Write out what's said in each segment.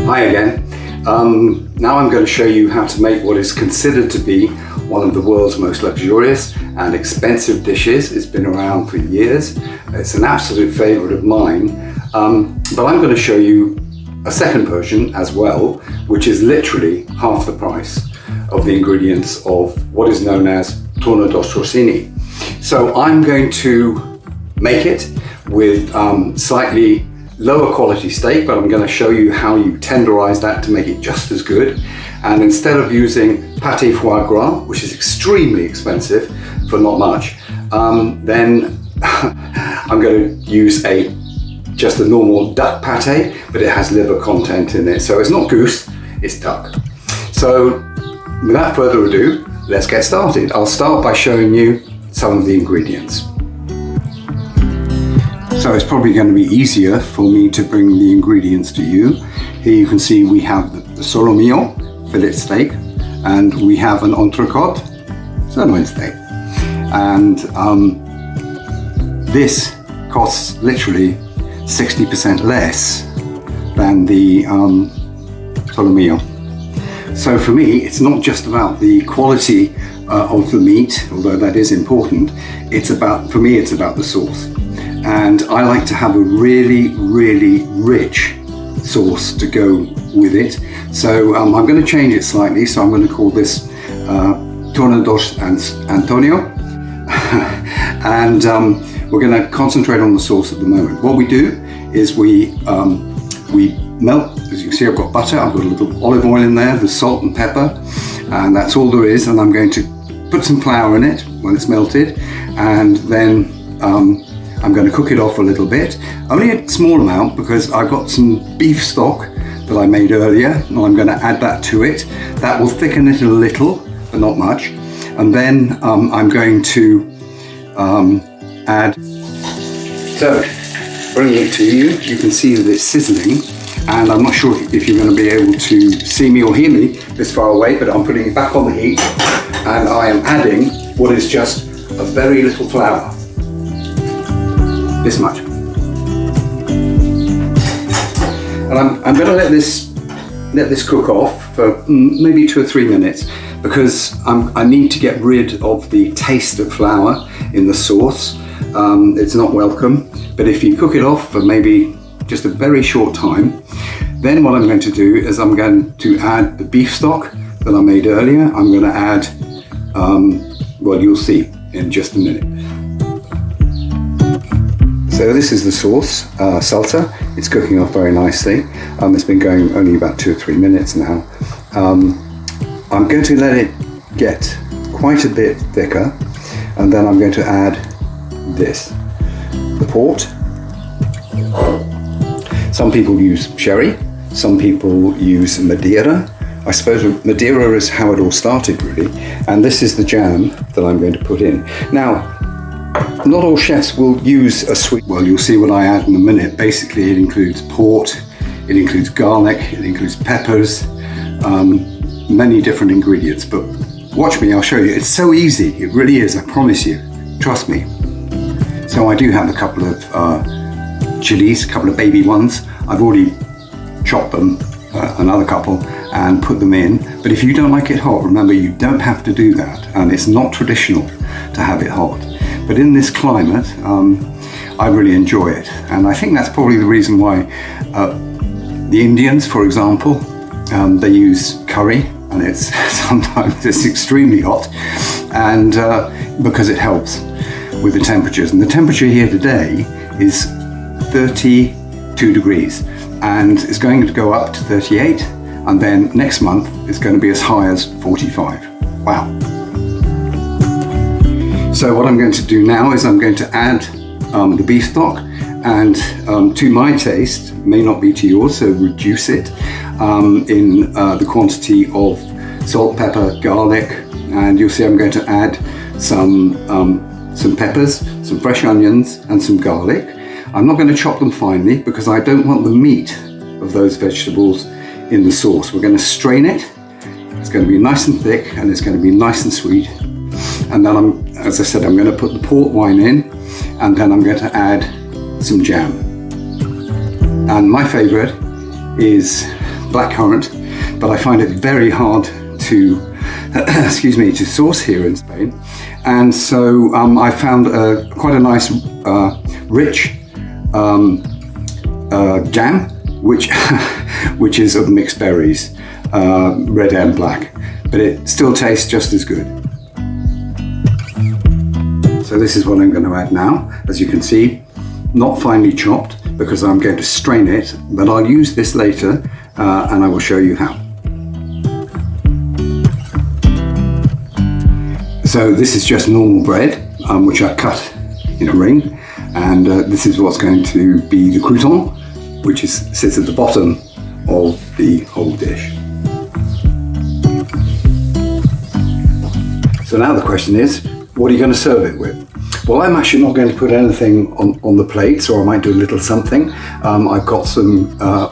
Hi again. Now I'm going to show you how to make what is considered to be one of the world's most luxurious and expensive dishes. It's been around for years. It's an absolute favorite of mine. But I'm going to show you a second version as well, which is literally half the price of the ingredients of what is known as Tournedos Rossini. So I'm going to make it with slightly lower quality steak, but I'm going to show you how you tenderize that to make it just as good. And instead of using pâté foie gras, which is extremely expensive for not much, then I'm going to use just a normal duck pâté, but it has liver content in it. So it's not goose, it's duck. So without further ado, let's get started. I'll start by showing you some of the ingredients. So it's probably going to be easier for me to bring the ingredients to you. Here you can see we have the solomillo fillet steak, and we have an entrecôte sirloin steak. And this costs literally 60% less than the solomillo. So for me, it's not just about the quality of the meat, although that is important. For me, it's about the sauce. And I like to have a really, really rich sauce to go with it. So I'm going to change it slightly. So I'm going to call this Tournedos Antonio. And we're going to concentrate on the sauce at the moment. What we do is we melt, as you can see, I've got butter, I've got a little olive oil in there, there's salt and pepper, and that's all there is. And I'm going to put some flour in it when it's melted, and then I'm going to cook it off a little bit, only a small amount, because I've got some beef stock that I made earlier, and I'm going to add that to it. That will thicken it a little, but not much. And then I'm going to add, so bringing it to you, you can see that it's sizzling, and I'm not sure if you're going to be able to see me or hear me this far away, but I'm putting it back on the heat, and I am adding what is just a very little flour. This much. And I'm going to let this cook off for maybe 2 or 3 minutes, because I need to get rid of the taste of flour in the sauce. It's not welcome, but if you cook it off for maybe just a very short time, then what I'm going to do is I'm going to add the beef stock that I made earlier. I'm going to add, well, you'll see in just a minute. So this is the sauce, salsa. It's cooking off very nicely. It's been going only about 2 or 3 minutes now. I'm going to let it get quite a bit thicker, and then I'm going to add this, the port. Some people use sherry, some people use Madeira. I suppose Madeira is how it all started, really. And this is the jam that I'm going to put in. Now, not all chefs will use a sweet. Well, you'll see what I add in a minute. Basically, it includes port, it includes garlic, it includes peppers, many different ingredients. But watch me, I'll show you. It's so easy. It really is, I promise you. Trust me. So I do have a couple of chilies, a couple of baby ones. I've already chopped them, another couple, and put them in. But if you don't like it hot, remember, you don't have to do that. And it's not traditional to have it hot. But in this climate, I really enjoy it. And I think that's probably the reason why the Indians, for example, they use curry, and sometimes it's extremely hot, and because it helps with the temperatures. And the temperature here today is 32 degrees, and it's going to go up to 38, and then next month it's going to be as high as 45. Wow. So what I'm going to do now is I'm going to add the beef stock, and to my taste, may not be to yours, so reduce it in the quantity of salt, pepper, garlic, and you'll see I'm going to add some peppers, some fresh onions, and some garlic. I'm not going to chop them finely because I don't want the meat of those vegetables in the sauce. We're going to strain it. It's going to be nice and thick, and it's going to be nice and sweet. And then as I said, I'm going to put the port wine in, and then I'm going to add some jam. And my favorite is blackcurrant, but I find it very hard to to source here in Spain. And so I found quite a nice rich jam, which is of mixed berries, red and black, but it still tastes just as good. So this is what I'm going to add now. As you can see, not finely chopped because I'm going to strain it, but I'll use this later and I will show you how. So this is just normal bread, which I cut in a ring, and this is what's going to be the crouton, which sits at the bottom of the whole dish. So now the question is, what are you going to serve it with? Well, I'm actually not going to put anything on the plates, or I might do a little something. I've got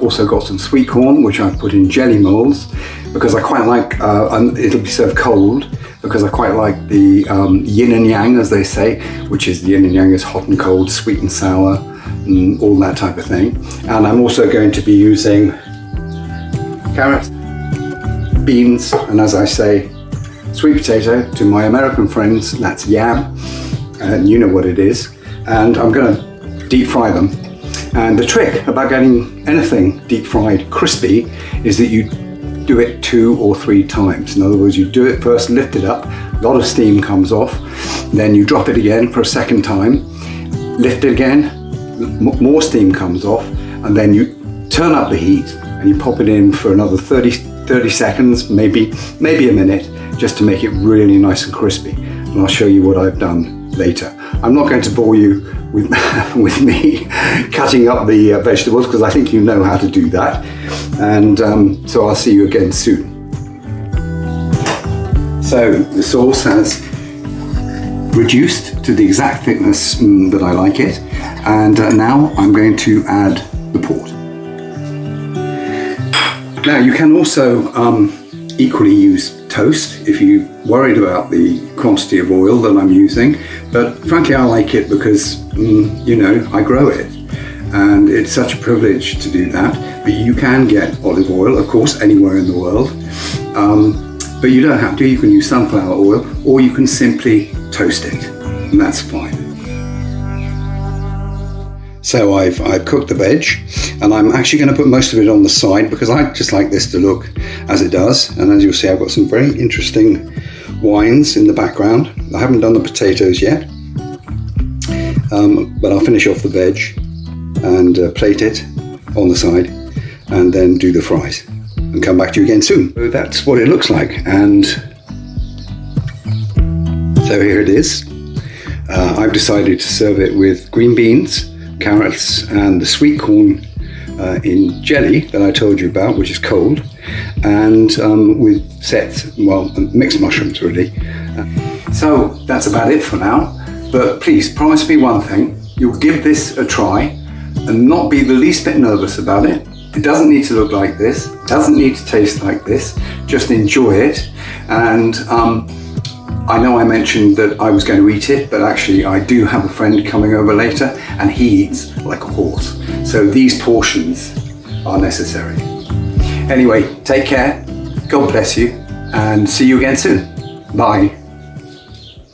also got some sweet corn, which I've put in jelly molds, because I quite like, and it'll be served cold, because I quite like the yin and yang, as they say, which is the yin and yang is hot and cold, sweet and sour, and all that type of thing. And I'm also going to be using carrots, beans, and as I say, sweet potato. To my American friends, that's yam, and you know what it is. And I'm going to deep fry them. And the trick about getting anything deep fried crispy is that you do it 2 or 3 times. In other words, you do it first, lift it up, a lot of steam comes off, then you drop it again for a second time, lift it again, more steam comes off, and then you turn up the heat and you pop it in for another 30 seconds, maybe a minute, just to make it really nice and crispy. And I'll show you what I've done later. I'm not going to bore you with, with me cutting up the vegetables, because I think you know how to do that. And so I'll see you again soon. So the sauce has reduced to the exact thickness that I like it. And now I'm going to add the port. Now you can also equally use toast if you're worried about the quantity of oil that I'm using, but frankly I like it because you know, I grow it and it's such a privilege to do that. But you can get olive oil, of course, anywhere in the world, but you don't have to. You can use sunflower oil, or you can simply toast it, and that's fine. So I've cooked the veg, and I'm actually going to put most of it on the side because I just like this to look as it does. And as you'll see, I've got some very interesting wines in the background. I haven't done the potatoes yet, but I'll finish off the veg and plate it on the side, and then do the fries and come back to you again soon. So that's what it looks like, and so here it is. I've decided to serve it with green beans, carrots, and the sweet corn in jelly that I told you about, which is cold, and with mixed mushrooms really. So that's about it for now, but please promise me one thing: you'll give this a try and not be the least bit nervous about it. It doesn't need to look like this, it doesn't need to taste like this, just enjoy it. And I know I mentioned that I was going to eat it, but actually I do have a friend coming over later and he eats like a horse. So these portions are necessary. Anyway, take care, God bless you, and see you again soon. Bye.